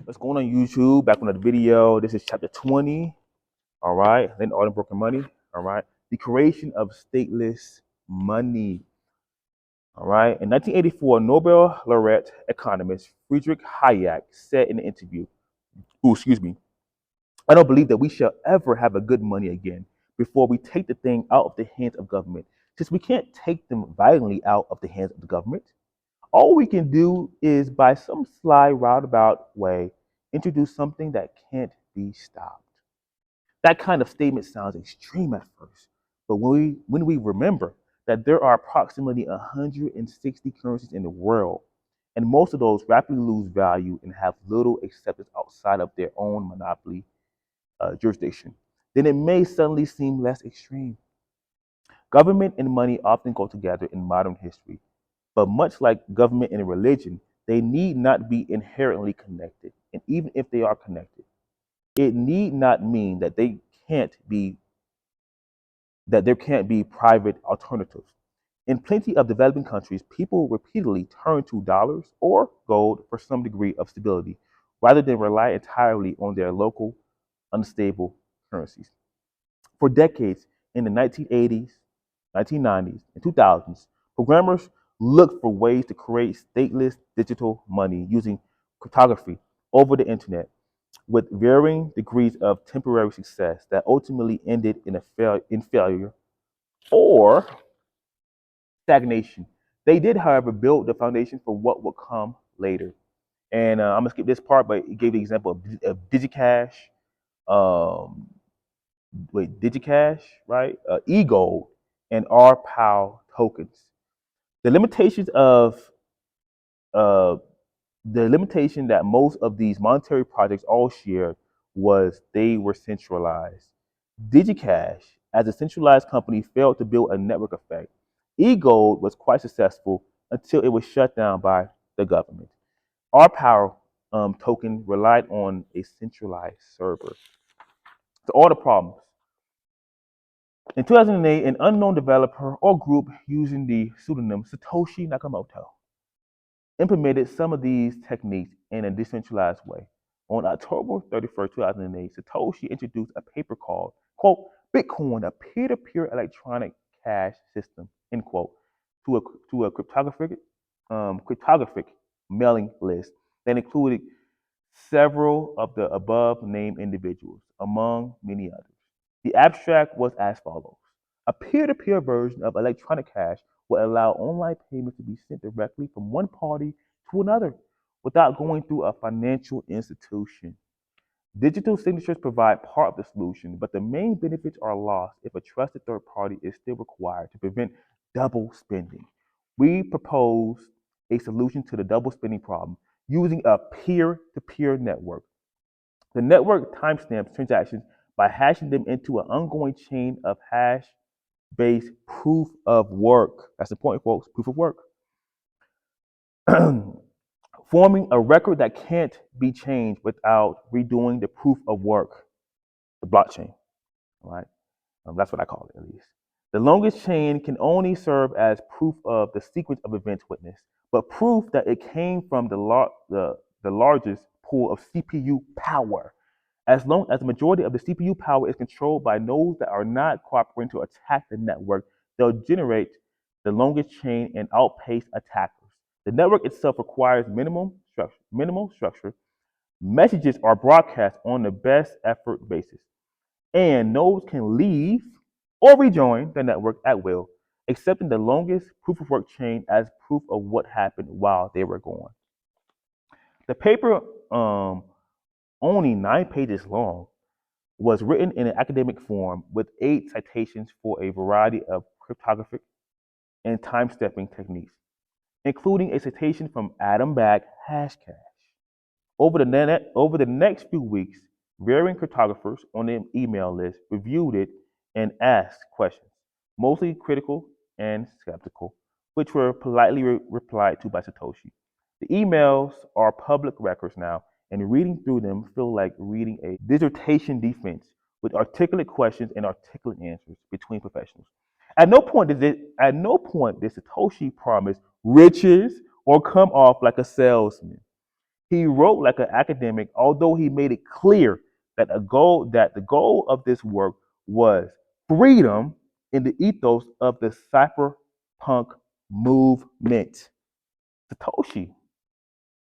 What's going on YouTube? Back on the video. This is chapter 20. All right. Lyn Alden Broken Money. All right. The creation of stateless money. All right. In 1984, Nobel laureate economist Friedrich Hayek said in an interview, excuse me, I don't believe that we shall ever have a good money again before we take the thing out of the hands of government. Since we can't take them violently out of the hands of the government, all we can do is, by some sly roundabout way, introduce something that can't be stopped. That kind of statement sounds extreme at first, but when we remember that there are approximately 160 currencies in the world, and most of those rapidly lose value and have little acceptance outside of their own monopoly jurisdiction, then it may suddenly seem less extreme. Government and money often go together in modern history, but much like government and religion, they need not be inherently connected. And even if they are connected, it need not mean that can't be there can't be private alternatives. In plenty of developing countries, people repeatedly turn to dollars or gold for some degree of stability, rather than rely entirely on their local unstable currencies. For decades in the 1980s, 1990s, and 2000s, programmers looked for ways to create stateless digital money using cryptography over the internet, with varying degrees of temporary success that ultimately ended in failure or stagnation. They did, however, build the foundation for what would come later. And I'm gonna skip this part, but it gave the example of DigiCash, um, DigiCash, right? eGold and RPow tokens. The limitations of uh, the limitation that most of these monetary projects all shared was they were centralized. DigiCash, as a centralized company, failed to build a network effect. eGold was quite successful until it was shut down by the government. RPow token relied on a centralized server. So all the problems. In 2008, an unknown developer or group using the pseudonym Satoshi Nakamoto implemented some of these techniques in a decentralized way. On October 31st, 2008, Satoshi introduced a paper called, quote, Bitcoin, a peer-to-peer electronic cash system, end quote, to a cryptographic mailing list that included several of the above named individuals, among many others. The abstract was as follows. A peer-to-peer version of electronic cash will allow online payments to be sent directly from one party to another without going through a financial institution. Digital signatures provide part of the solution, but the main benefits are lost if a trusted third party is still required to prevent double spending. We propose a solution to the double spending problem using a peer to peer network. The network timestamps transactions by hashing them into an ongoing chain of hash based proof of work. That's the point, folks, proof of work. Forming a record that can't be changed without redoing the proof of work, the blockchain, right? That's what I call it, at least. The longest chain can only serve as proof of the sequence of events witnessed, but proof that it came from the largest pool of CPU power. As long as the majority of the CPU power is controlled by nodes that are not cooperating to attack the network, they'll generate the longest chain and outpace attackers. The network itself requires minimal structure. Messages are broadcast on the best effort basis, and nodes can leave or rejoin the network at will, accepting the longest proof of work chain as proof of what happened while they were gone. The paper, only 9 pages long, was written in an academic form with 8 citations for a variety of cryptographic and time-stepping techniques, including a citation from Adam Back Hashcash. Over the next few weeks, varying cryptographers on the email list reviewed it and asked questions, mostly critical and skeptical, which were politely replied to by Satoshi. The emails are public records now, and reading through them feel like reading a dissertation defense with articulate questions and articulate answers between professionals. At no point did Satoshi promise riches or come off like a salesman. He wrote like an academic, although he made it clear that the goal of this work was freedom in the ethos of the cyberpunk movement. Satoshi,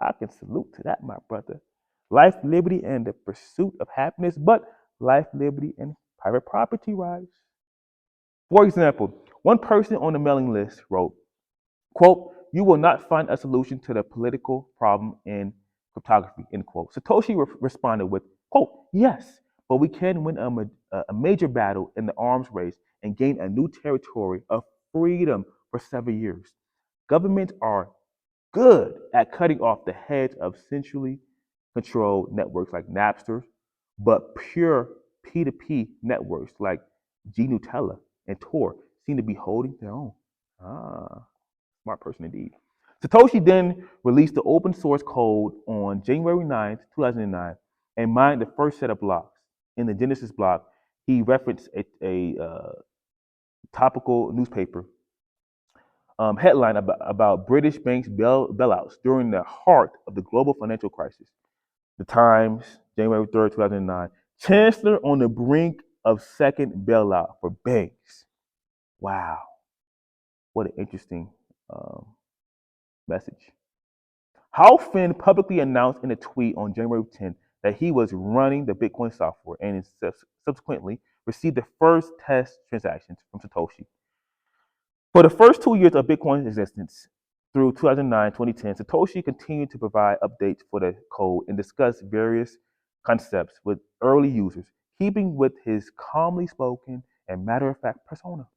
I can salute to that, my brother. Life, liberty, and the pursuit of happiness, but life, liberty, and private property rights. For example, one person on the mailing list wrote, quote, you will not find a solution to the political problem in cryptography, end quote. Satoshi responded with, quote, yes, but we can win a major battle in the arms race and gain a new territory of freedom for 7 years. Governments are good at cutting off the heads of centrally controlled networks like Napster, but pure P2P networks like G Nutella and Tor seem to be holding their own. Ah, smart person indeed. Satoshi then released the open source code on January 9th, 2009, and mined the first set of blocks. In the Genesis block, he referenced a topical newspaper headline about British banks bailouts during the heart of the global financial crisis. The Times, January 3rd, 2009. Chancellor on the brink of second bailout for banks. Wow, what an interesting um, message. Hao Fin publicly announced in a tweet on January 10th that he was running the Bitcoin software and subsequently received the first test transactions from Satoshi. For the first 2 years of Bitcoin's existence, through 2009, 2010, Satoshi continued to provide updates for the code and discuss various concepts with early users, keeping with his calmly spoken and matter-of-fact persona.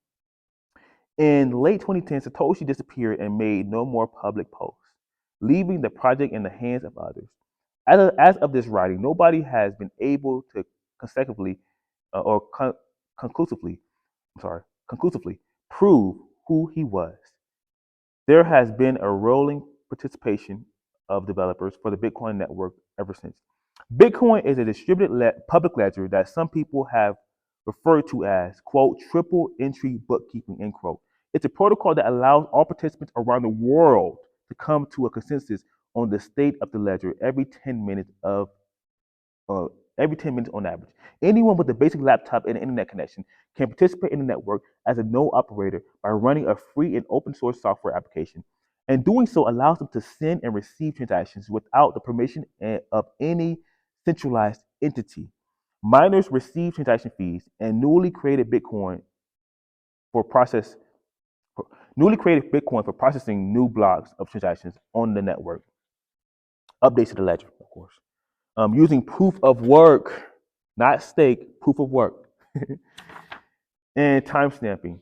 In late 2010, Satoshi disappeared and made no more public posts, leaving the project in the hands of others. As of this writing, nobody has been able to consecutively or conclusively, conclusively prove who he was. There has been a rolling participation of developers for the Bitcoin network ever since. Bitcoin is a distributed public ledger that some people have referred to as, quote, triple entry bookkeeping, end quote. It's a protocol that allows all participants around the world to come to a consensus on the state of the ledger uh, every 10 minutes on average. Anyone with a basic laptop and an internet connection can participate in the network as a node operator by running a free and open source software application. And doing so allows them to send and receive transactions without the permission of any centralized entity. Miners receive transaction fees, and for process newly created Bitcoin for processing new blocks of transactions on the network. Updates to the ledger, of course. Using proof of work, not stake, proof of work, and timestamping.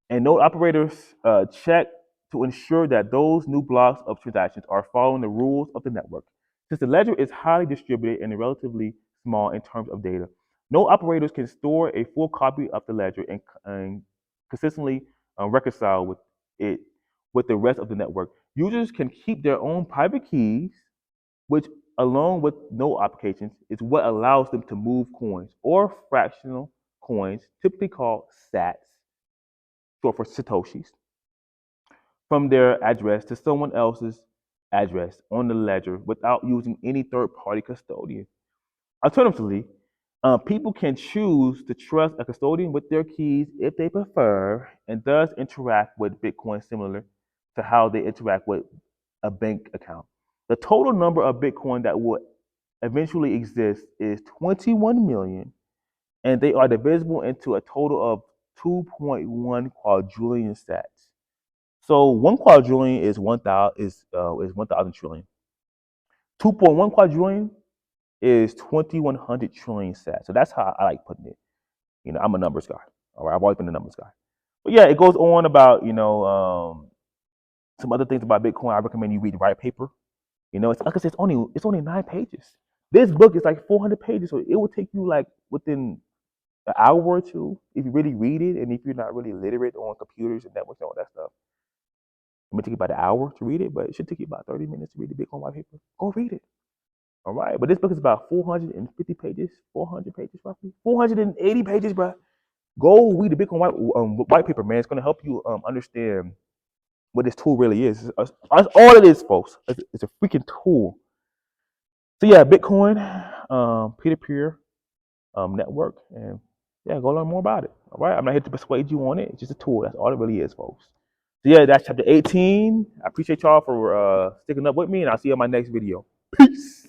And node operators check to ensure that those new blocks of transactions are following the rules of the network. Since the ledger is highly distributed and relatively small in terms of data, node operators can store a full copy of the ledger and consistently reconcile with it with the rest of the network. Users can keep their own private keys, which along with node applications is what allows them to move coins or fractional coins, typically called sats, short for satoshis, from their address to someone else's address on the ledger without using any third-party custodian. Alternatively, people can choose to trust a custodian with their keys if they prefer, and thus interact with Bitcoin similar to how they interact with a bank account. The total number of Bitcoin that will eventually exist is 21 million, and they are divisible into a total of 2.1 quadrillion sats. So 1 quadrillion is 1,000 trillion. 2.1 quadrillion is 2,100 trillion sats. So that's how I like putting it. I'm a numbers guy. All right, I've always been a numbers guy. But yeah, it goes on about some other things about Bitcoin. I recommend you read the white paper. It's like I said, it's only 9 pages. This book is like 400 pages, so it will take you like within an hour or two if you really read it, and if you're not really literate on computers and networks and all that stuff. It may take you about an hour to read it, but it should take you about 30 minutes to read the Bitcoin white paper. Go read it. All right, but this book is about 450 pages, 400 pages roughly, 480 pages, bro. Go read the Bitcoin white paper, man. It's gonna help you understand what this tool really is. That's all it is, folks. It's a freaking tool. So yeah, Bitcoin, peer-to-peer network, and yeah, go learn more about it. All right, I'm not here to persuade you on it. It's just a tool. That's all it really is, folks. So yeah, that's chapter 18. I appreciate y'all for sticking up with me, and I'll see you on my next video. Peace.